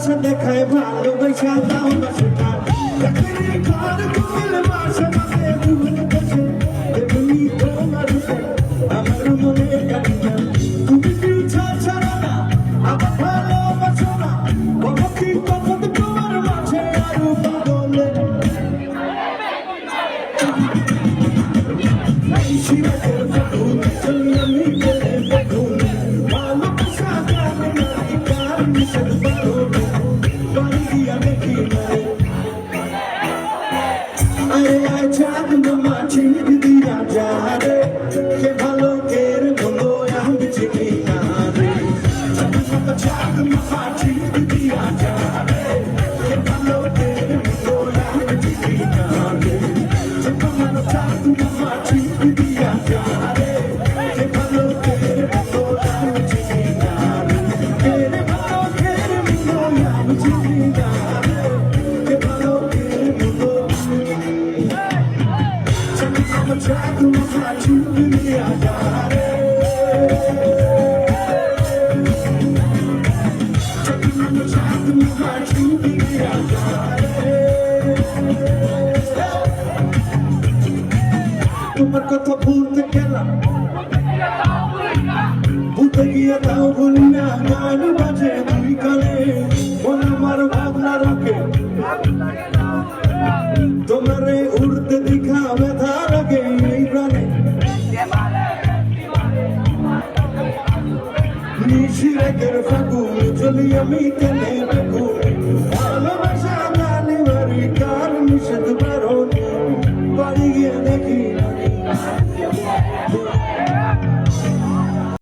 ভালোবাসা দেখায় ভালোবাসা দাও না সেটা দেখলে ঘর ঘুমিলে বাসা মাঝে ভুল বসে দেখলি তোমার আমার মনে কাটি না তুমি কি ছাড়া না আমার ভালোবাসা না বাবা কি তখন তোমার মাঝে আরো পাগলে শিবের ফাগুন চলি আমি গেলে বেগুন ভালোবাসা জানে না কার মিশন পারো বাড়ি দিয়া দেখি না আরে আয় চাঁদ মাছি দিয়া যা রে কে ভালো কের বলো আমি চিনি না রে চাঁদ মাছি দিয়া যা রে কে ভালো কের বলো আমি চিনি না রে চাঁদ মাছি দিয়া যা রে কে ভালো কের বলো আমি চিনি না রে কের ভালো কের বলো আমি চিনি না রে কে ভালো কের বলো Jack in my heart, you really are got it. Jack in my heart, you really are got it. তোমার কথা ভুলতে গেলাম ভুলতে গিয়ে তাও ভুলি না গান বাজে দুই কানে মন আমার ভাবনা রাখে তোমারে উড়তে দেখা ব্যথা লাগে এই প্রাণে নিশিরাতের ফাগুন চলি আমি কেনে